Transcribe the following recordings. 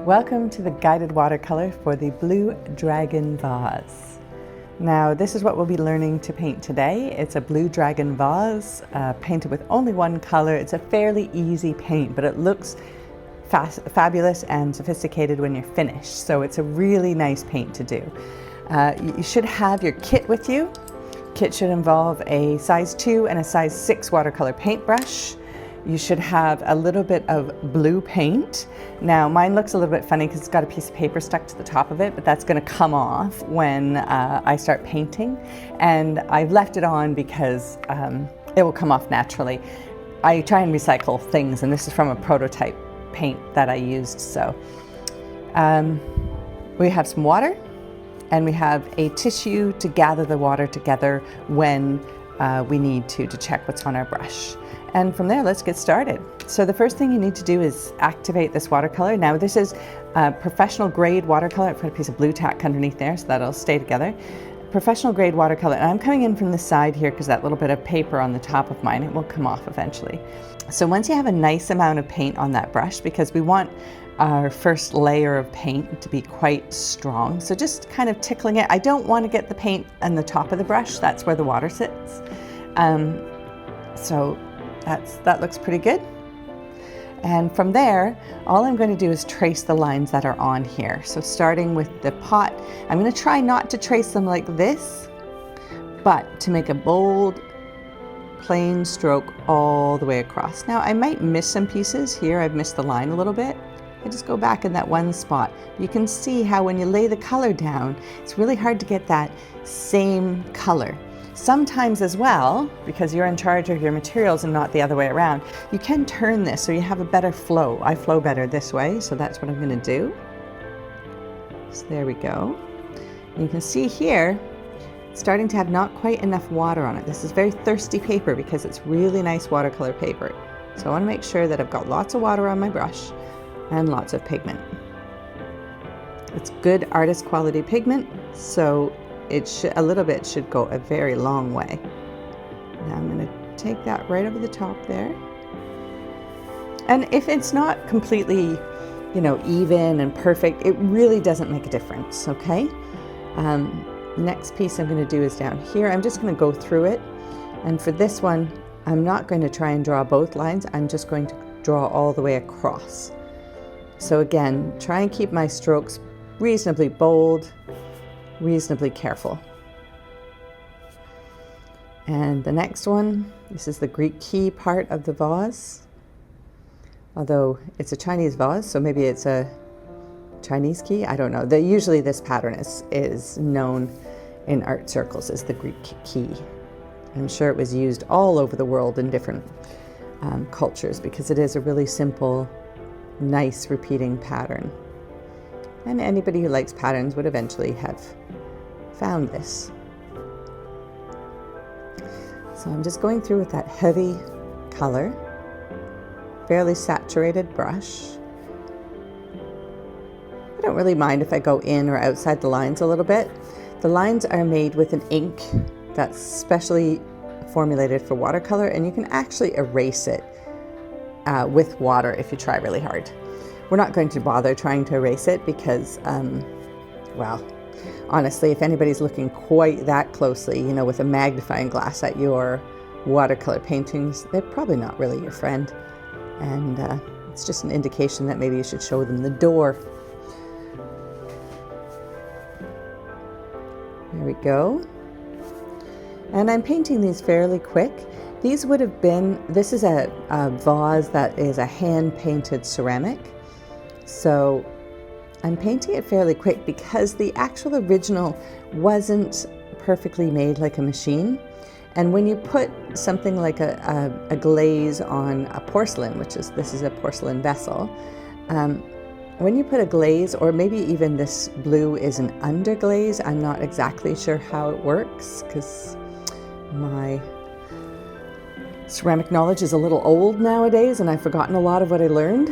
Welcome to the guided watercolor for the Blue Dragon Vase. Now this is what we'll be learning to paint today. It's a blue dragon vase painted with only one color. It's a fairly easy paint, but it looks fabulous and sophisticated when you're finished. So it's a really nice paint to do. You should have your kit with you. Kit should involve a size 2 and a size 6 watercolor paintbrush. You should have a little bit of blue paint. Now mine looks a little bit funny because it's got a piece of paper stuck to the top of it, but that's going to come off when I start painting. And I've left it on because it will come off naturally. I try and recycle things, and this is from a prototype paint that I used. So we have some water, and we have a tissue to gather the water together when we need to check what's on our brush. And from there, let's get started. So the first thing you need to do is activate this watercolor. Now this is professional grade watercolor. I put a piece of blue tack underneath there so that'll stay together. Professional grade watercolor, and I'm coming in from the side here because that little bit of paper on the top of mine, it will come off eventually. So once you have a nice amount of paint on that brush, because we want our first layer of paint to be quite strong, so just kind of tickling it. I don't want to get the paint on the top of the brush, that's where the water sits. So that looks pretty good. And from there, all I'm going to do is trace the lines that are on here. So starting with the pot, I'm going to try not to trace them like this, but to make a bold, plain stroke all the way across. Now I might miss some pieces here. I've missed the line a little bit. I just go back in that one spot. You can see how when you lay the color down, it's really hard to get that same color. Sometimes as well, because you're in charge of your materials and not the other way around, you can turn this so you have a better flow. I flow better this way, so that's what I'm going to do. So there we go. And you can see here, it's starting to have not quite enough water on it. This is very thirsty paper because it's really nice watercolor paper. So I want to make sure that I've got lots of water on my brush and lots of pigment. It's good artist quality pigment, so a little bit should go a very long way. Now I'm going to take that right over the top there. And if it's not completely, even and perfect, it really doesn't make a difference, okay? Next piece I'm going to do is down here. I'm just going to go through it. And for this one, I'm not going to try and draw both lines. I'm just going to draw all the way across. So again, try and keep my strokes reasonably bold, reasonably careful. And the next one, this is the Greek key part of the vase. Although it's a Chinese vase, so maybe it's a Chinese key, I don't know. Usually this pattern is known in art circles as the Greek key. I'm sure it was used all over the world in different cultures because it is a really simple, nice repeating pattern. And anybody who likes patterns would eventually have found this. So I'm just going through with that heavy color, fairly saturated brush. I don't really mind if I go in or outside the lines a little bit. The lines are made with an ink that's specially formulated for watercolor, and you can actually erase it with water if you try really hard. We're not going to bother trying to erase it because, well, honestly, if anybody's looking quite that closely, with a magnifying glass at your watercolor paintings, they're probably not really your friend. And it's just an indication that maybe you should show them the door. There we go. And I'm painting these fairly quick. These would have been, this is a vase that is a hand-painted ceramic. So I'm painting it fairly quick because the actual original wasn't perfectly made like a machine. And when you put something like a glaze on a porcelain, this is a porcelain vessel, when you put a glaze, or maybe even this blue is an underglaze, I'm not exactly sure how it works because my ceramic knowledge is a little old nowadays and I've forgotten a lot of what I learned.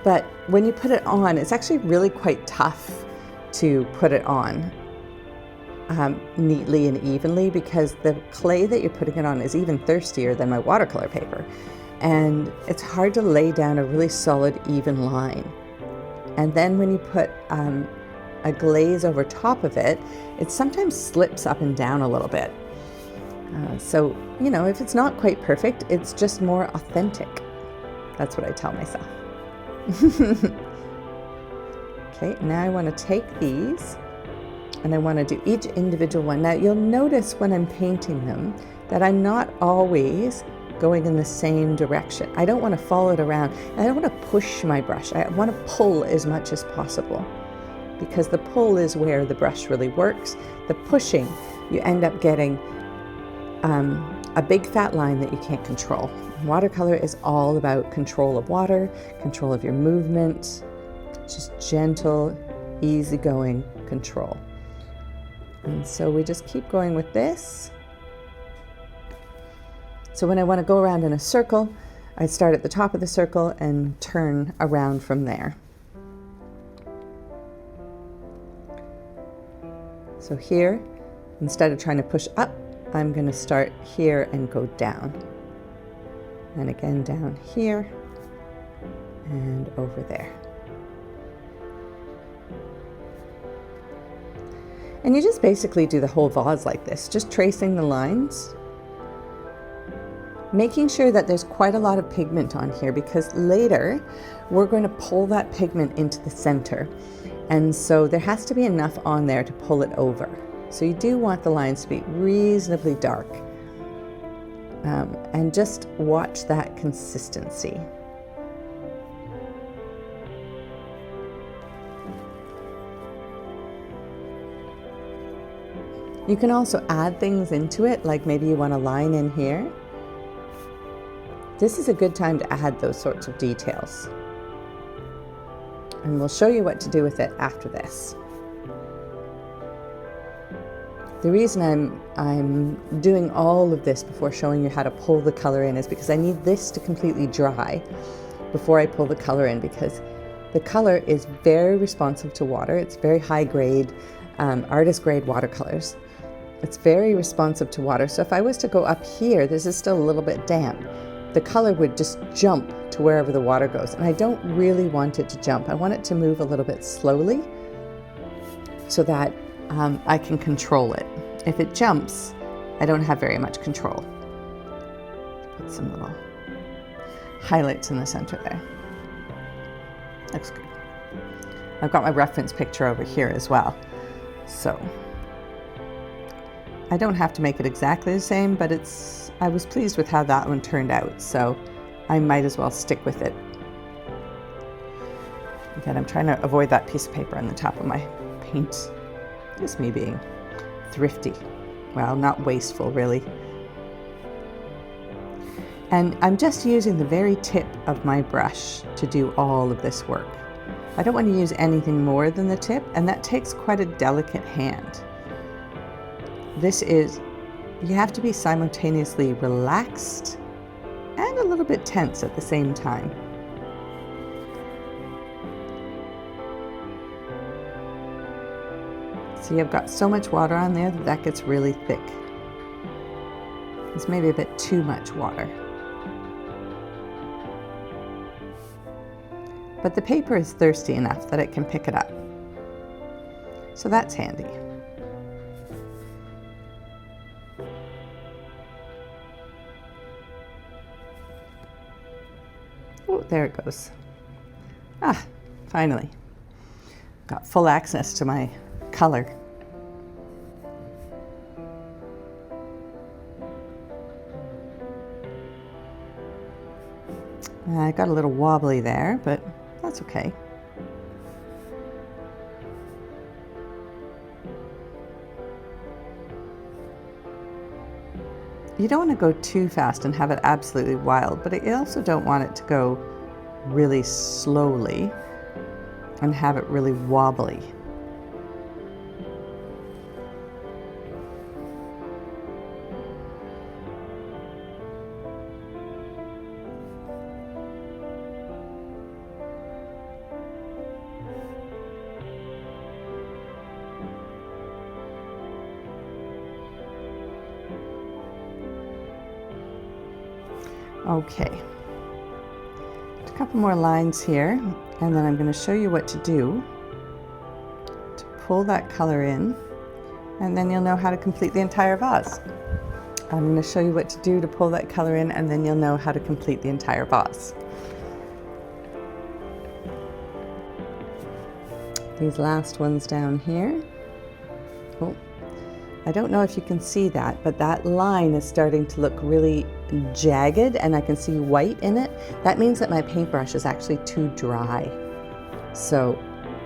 But when you put it on, it's actually really quite tough to put it on neatly and evenly because the clay that you're putting it on is even thirstier than my watercolor paper. And it's hard to lay down a really solid, even line. And then when you put a glaze over top of it, it sometimes slips up and down a little bit. So, you know, if it's not quite perfect, it's just more authentic. That's what I tell myself. Okay, now I want to take these and I want to do each individual one. Now you'll notice when I'm painting them that I'm not always going in the same direction. I don't want to follow it around. I don't want to push my brush. I want to pull as much as possible, because the pull is where the brush really works. The pushing, you end up getting a big fat line that you can't control. Watercolor is all about control of water, control of your movement, just gentle, easygoing control. And so we just keep going with this. So when I want to go around in a circle, I start at the top of the circle and turn around from there. So here, instead of trying to push up, I'm going to start here and go down. And again down here and over there. And you just basically do the whole vase like this, just tracing the lines. Making sure that there's quite a lot of pigment on here, because later we're going to pull that pigment into the center. And so there has to be enough on there to pull it over. So you do want the lines to be reasonably dark. And just watch that consistency. You can also add things into it, like maybe you want a line in here. This is a good time to add those sorts of details. And we'll show you what to do with it after this. The reason I'm doing all of this before showing you how to pull the color in is because I need this to completely dry before I pull the color in, because the color is very responsive to water. It's very high grade, artist grade watercolors. It's very responsive to water. So if I was to go up here, this is still a little bit damp. The color would just jump to wherever the water goes. And I don't really want it to jump. I want it to move a little bit slowly so that I can control it. If it jumps, I don't have very much control. Put some little highlights in the center there. Looks good. I've got my reference picture over here as well. So I don't have to make it exactly the same, but I was pleased with how that one turned out, so I might as well stick with it. Again, I'm trying to avoid that piece of paper on the top of my paint. Just me being thrifty. Well, not wasteful, really. And I'm just using the very tip of my brush to do all of this work. I don't want to use anything more than the tip, and that takes quite a delicate hand. You have to be simultaneously relaxed and a little bit tense at the same time. See, I've got so much water on there that gets really thick. It's maybe a bit too much water. But the paper is thirsty enough that it can pick it up. So that's handy. Oh, there it goes. Ah, finally. Got full access to my color. I got a little wobbly there, but that's okay. You don't want to go too fast and have it absolutely wild, but you also don't want it to go really slowly and have it really wobbly. Okay, a couple more lines here, And then I'm going to show you what to do to pull that color in, and then you'll know how to complete the entire vase. I'm going to show you what to do to pull that color in, and then you'll know how to complete the entire vase. These last ones down here. Oh, I don't know if you can see that, but that line is starting to look really jagged and I can see white in it. That means that my paintbrush is actually too dry. So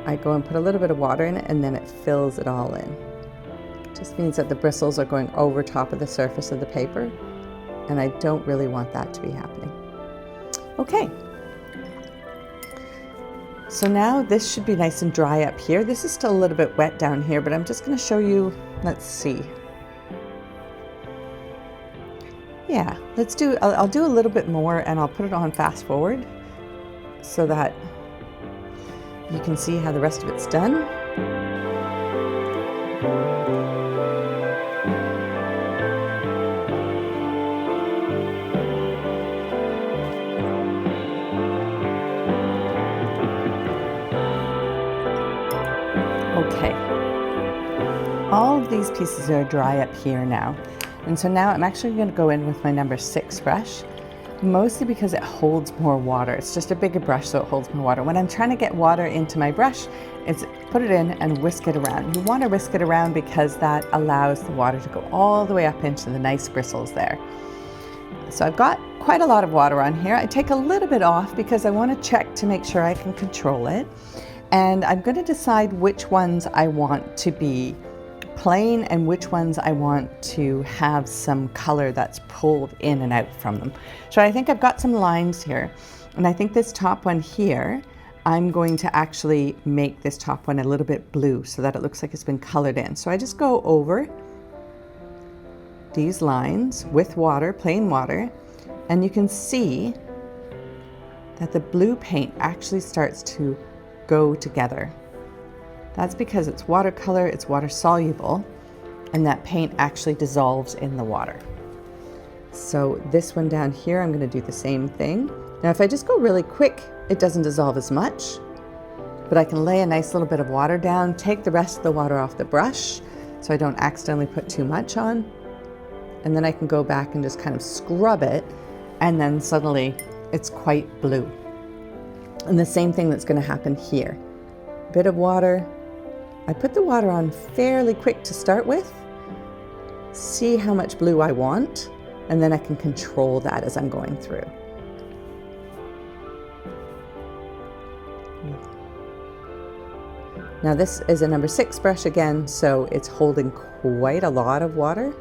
I go and put a little bit of water in it and then it fills it all in. It just means that the bristles are going over top of the surface of the paper, and I don't really want that to be happening. Okay. So now this should be nice and dry up here. This is still a little bit wet down here, but I'm just going to show you, let's see. Yeah, I'll do a little bit more and I'll put it on fast forward so that you can see how the rest of it's done. Okay, all of these pieces are dry up here now. And so now I'm actually going to go in with my number 6 brush, mostly because it holds more water. It's just a bigger brush, so it holds more water. When I'm trying to get water into my brush, it's put it in and whisk it around. You want to whisk it around because that allows the water to go all the way up into the nice bristles there. So I've got quite a lot of water on here. I take a little bit off because I want to check to make sure I can control it. And I'm going to decide which ones I want to be plain and which ones I want to have some color that's pulled in and out from them. So I think I've got some lines here, and I think this top one here, I'm going to actually make this top one a little bit blue so that it looks like it's been colored in. So I just go over these lines with water, plain water, and you can see that the blue paint actually starts to go together. That's because it's watercolor, it's water soluble, and that paint actually dissolves in the water. So this one down here, I'm going to do the same thing. Now if I just go really quick, it doesn't dissolve as much, but I can lay a nice little bit of water down, take the rest of the water off the brush so I don't accidentally put too much on, and then I can go back and just kind of scrub it, and then suddenly it's quite blue. And the same thing that's going to happen here. A bit of water. I put the water on fairly quick to start with, see how much blue I want, and then I can control that as I'm going through. Now this is a number 6 brush again, so it's holding quite a lot of water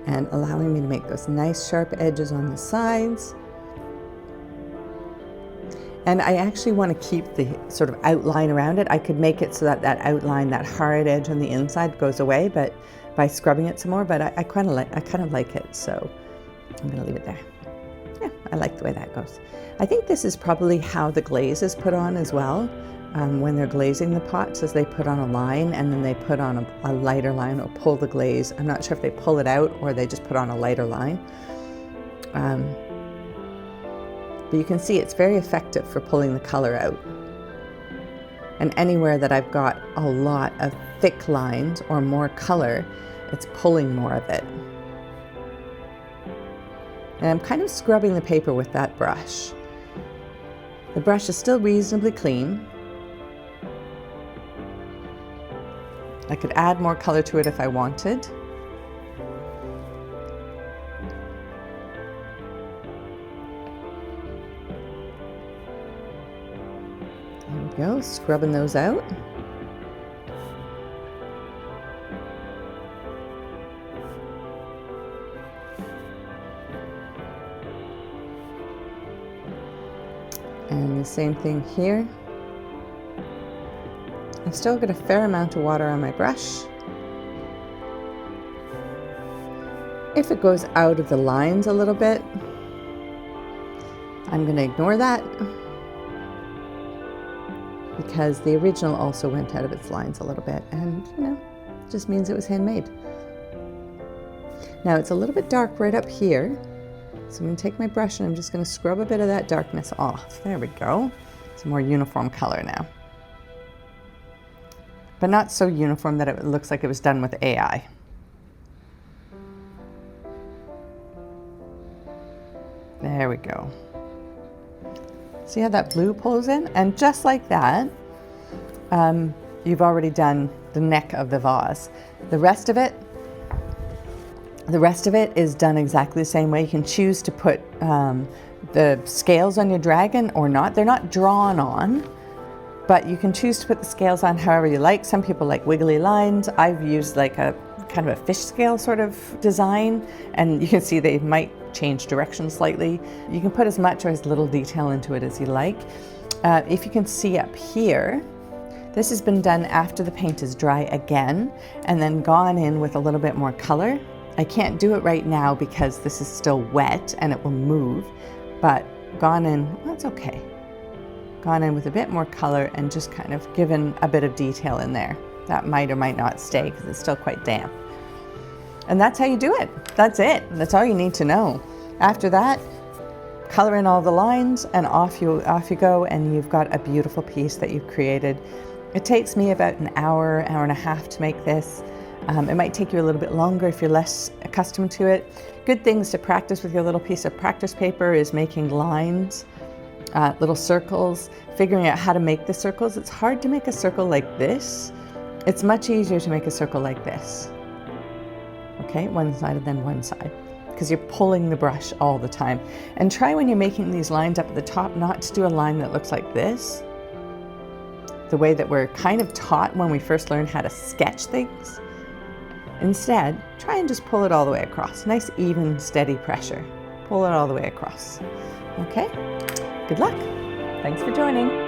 and allowing me to make those nice sharp edges on the sides. And I actually want to keep the sort of outline around it. I could make it so that that outline, that hard edge on the inside goes away, but by scrubbing it some more, but I kind of like it, so I'm going to leave it there. Yeah, I like the way that goes. I think this is probably how the glaze is put on as well. When they're glazing the pots, as they put on a line and then they put on a lighter line or pull the glaze. I'm not sure if they pull it out or they just put on a lighter line. But you can see it's very effective for pulling the color out. And anywhere that I've got a lot of thick lines or more color, it's pulling more of it. And I'm kind of scrubbing the paper with that brush. The brush is still reasonably clean. I could add more color to it if I wanted. There we go, scrubbing those out. And the same thing here. I've still got a fair amount of water on my brush. If it goes out of the lines a little bit, I'm going to ignore that because the original also went out of its lines a little bit, and you know, it just means it was handmade. Now it's a little bit dark right up here, so I'm going to take my brush and I'm just going to scrub a bit of that darkness off. There we go. It's a more uniform color now. But not so uniform that it looks like it was done with AI. There we go. See how that blue pulls in? And just like that, you've already done the neck of the vase. The rest of it is done exactly the same way. You can choose to put the scales on your dragon or not. They're not drawn on, but you can choose to put the scales on however you like. Some people like wiggly lines. I've used like a kind of a fish scale sort of design, and you can see they might change direction slightly. You can put as much or as little detail into it as you like. If you can see up here, this has been done after the paint is dry again, and then gone in with a little bit more color. I can't do it right now because this is still wet and it will move, but gone in, that's okay. Gone in with a bit more color and just kind of given a bit of detail in there. That might or might not stay because it's still quite damp. And that's how you do it. That's it. That's all you need to know. After that, color in all the lines and off you go, and you've got a beautiful piece that you've created. It takes me about an hour, hour and a half to make this. It might take you a little bit longer if you're less accustomed to it. Good things to practice with your little piece of practice paper is making lines, little circles, figuring out how to make the circles. It's hard to make a circle like this. It's much easier to make a circle like this. Okay, one side and then one side, because you're pulling the brush all the time. And try when you're making these lines up at the top not to do a line that looks like this, the way that we're kind of taught when we first learn how to sketch things. Instead, try and just pull it all the way across. Nice, even, steady pressure. Pull it all the way across. Okay, good luck. Thanks for joining.